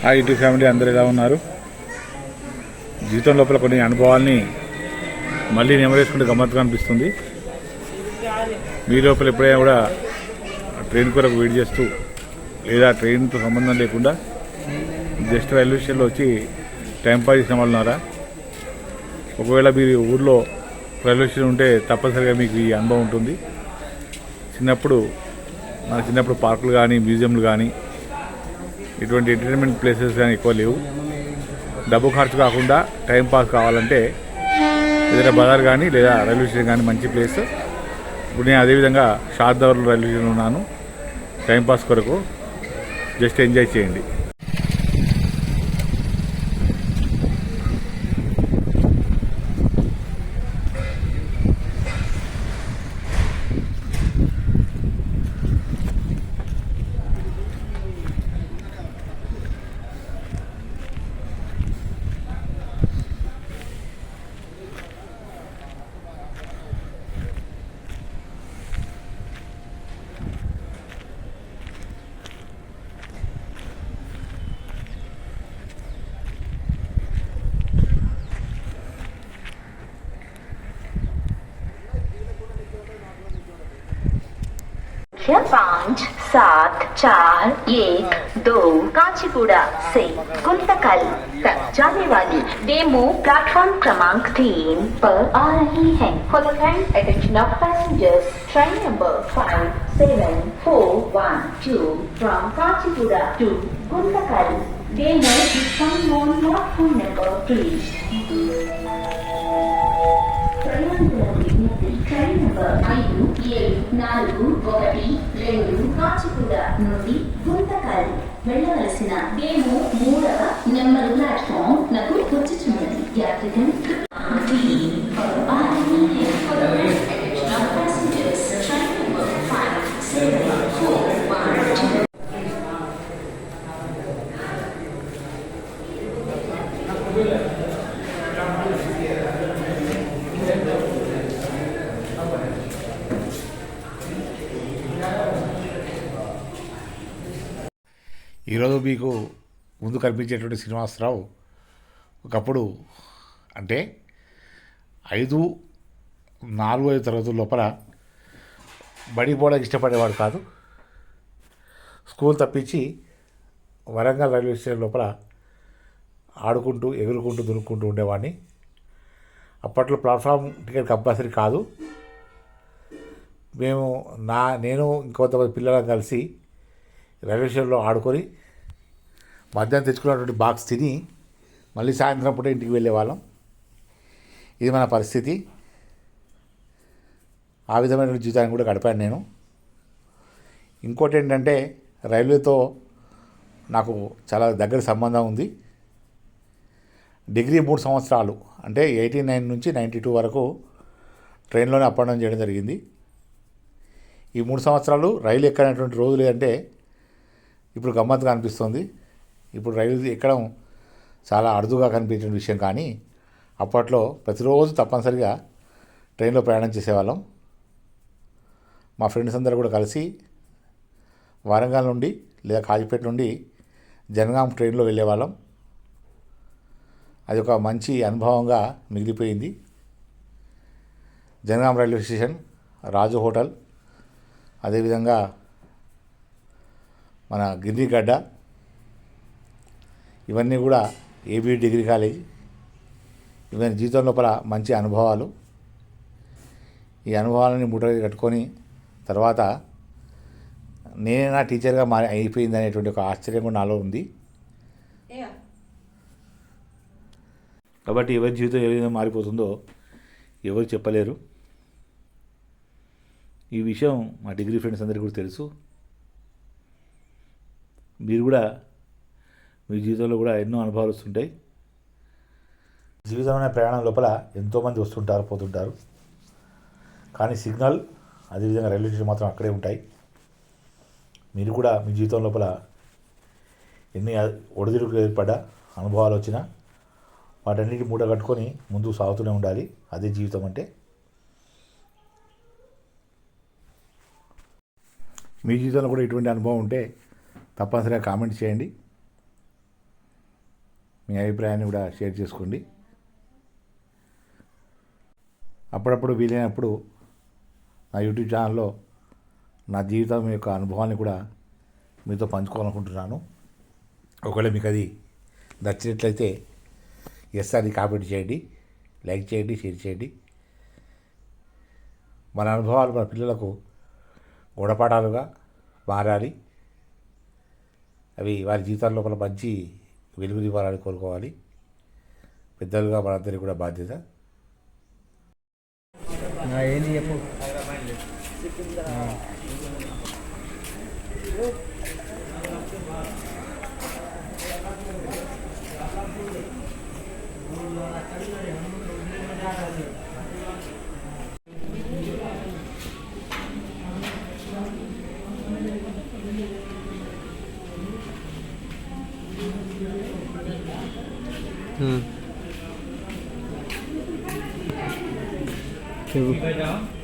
ఆ ఇటు ఫ్యామిలీ అందరు ఎలా ఉన్నారు? జీవితం లోపల కొన్ని అనుభవాల్ని మళ్ళీ నెమరేసుకుంటే గమ్మత్తుగా అనిపిస్తుంది. మీ లోపల ఎప్పుడైనా కూడా ట్రైన్ కొరకు వెయిట్ చేస్తూ లేదా ట్రైన్తో సంబంధం లేకుండా జస్ట్ రైల్వే స్టేషన్లో వచ్చి టైంపాస్ చేసిన వాళ్ళు ఉన్నారా? ఒకవేళ మీరు ఊర్లో రైల్వే స్టేషన్ ఉంటే తప్పనిసరిగా మీకు ఈ అనుభవం ఉంటుంది. మన చిన్నప్పుడు పార్కులు కానీ మ్యూజియంలు కానీ ఇటువంటి ఎంటర్టైన్మెంట్ ప్లేసెస్ కానీ ఎక్కువ లేవు. డబ్బు ఖర్చు కాకుండా టైంపాస్ కావాలంటే ఏదైనా బజార్ కానీ లేదా రైల్వే స్టేషన్ కానీ మంచి ప్లేస్. ఇప్పుడు నేను అదేవిధంగా షార్దావర్లో రైల్వే స్టేషన్ ఉన్నాను. టైంపాస్ కొరకు జస్ట్ ఎంజాయ్ చేయండి. पाँच सात चार एक दो काचीगुड़ा से गुंतकल तक जाने वाली डेमो प्लेटफॉर्म क्रमांक 3 पर आ रही है। For the kind attention of passengers, train number 57412 from Kachiguda to Guntakal demo is come on platform number 3. Train number 57412 Kacheguda నుండి గుంతకల్ వెళ్ళవలసిన డేమో 3వ నెంబర్ ప్లాట్ఫామ్ నకు వచ్చుచున్నది. యాత్రికులు ఈరోజు మీకు ముందు కనిపించేటువంటి శ్రీనివాసరావు ఒకప్పుడు అంటే 4-5 తరగతుల లోపల బడికి పోవడానికి ఇష్టపడేవాడు కాదు. స్కూల్ తప్పించి వరంగల్ రైల్వే స్టేషన్ లోపల ఆడుకుంటూ ఎగురుకుంటూ దురుక్కుంటూ ఉండేవాడిని. అప్పట్లో ప్లాట్ఫామ్ టికెట్ కంపల్సరీ కాదు. నేను ఇంకొంతమంది పిల్లలను కలిసి రైల్వే స్టేషన్లో ఆడుకొని మధ్యాహ్నం తెచ్చుకున్నటువంటి బాక్స్ తిని మళ్ళీ సాయంత్రం పూట ఇంటికి వెళ్ళేవాళ్ళం. ఇది మన పరిస్థితి. ఆ విధమైన జీవితాన్ని కూడా గడిపాను నేను. ఇంకోటి ఏంటంటే రైల్వేతో నాకు చాలా దగ్గర సంబంధం ఉంది. డిగ్రీ 3 సంవత్సరాలు అంటే 89 నుంచి 92 వరకు ట్రైన్లోనే అప్ అండ్ డౌన్ చేయడం జరిగింది. ఈ 3 సంవత్సరాలు రైలు ఎక్కనటువంటి రోజు లేదంటే ఇప్పుడు గమ్మత్తుగా అనిపిస్తుంది. ఇప్పుడు రైలు ఎక్కడం చాలా అరుదుగా కనిపించిన విషయం, కానీ అప్పట్లో ప్రతిరోజు తప్పనిసరిగా ట్రైన్లో ప్రయాణం చేసేవాళ్ళం. మా ఫ్రెండ్స్ అందరూ కూడా కలిసి వరంగల్ నుండి లేదా కాజీపేట నుండి జనగాం ట్రైన్లో వెళ్ళేవాళ్ళం. అది ఒక మంచి అనుభవంగా మిగిలిపోయింది. జనగాం రైల్వే స్టేషన్, రాజు హోటల్, అదేవిధంగా మన గిరిగడ్డ, ఇవన్నీ కూడా ఏబీ డిగ్రీ కాలేజ్, ఇవన్నీ జీవితం లోపల మంచి అనుభవాలు. ఈ అనుభవాలని మూట కట్టుకొని తర్వాత నేనేనా టీచర్గా అయిపోయింది అనేటువంటి ఒక ఆశ్చర్యం కూడా నాలో ఉంది. కాబట్టి ఎవరి జీవితం ఏ విధంగా మారిపోతుందో ఎవరు చెప్పలేరు. ఈ విషయం మా డిగ్రీ ఫ్రెండ్స్ అందరికీ కూడా తెలుసు. మీరు కూడా మీ జీవితంలో కూడా ఎన్నో అనుభవాలు వస్తుంటాయి. జీవితమైన ప్రయాణం లోపల ఎంతోమంది వస్తుంటారు, పోతుంటారు. కానీ సిగ్నల్ అదేవిధంగా రైల్వే స్టేషన్ మాత్రం అక్కడే ఉంటాయి. మీరు కూడా మీ జీవితం లోపల ఎన్ని ఒడిదుడుకులు ఏర్పడ్డా, అనుభవాలు వచ్చినా వాటన్నిటి మూట కట్టుకొని ముందుకు సాగుతూనే ఉండాలి. అదే జీవితం అంటే. మీ జీవితంలో కూడా ఇటువంటి అనుభవం ఉంటే తప్పనిసరిగా కామెంట్ చేయండి. మీ అభిప్రాయాన్ని కూడా షేర్ చేసుకోండి. అప్పుడప్పుడు వీలైనప్పుడు నా యూట్యూబ్ ఛానల్లో నా జీవితం యొక్క అనుభవాన్ని కూడా మీతో పంచుకోవాలనుకుంటున్నాను. ఒకవేళ మీకు అది నచ్చినట్లయితే ఎస్ అని కామెంట్ చేయండి, లైక్ చేయండి, షేర్ చేయండి. మన అనుభవాలు మన పిల్లలకు గుణపాఠాలుగా మారాలి. అవి వారి జీవితాల లోపల మంచి వెలుగునివ్వాలని కోరుకోవాలి. పెద్దలుగా మనందరికీ కూడా బాధ్యత. ఏంటి చెప్పు. చెప్పు.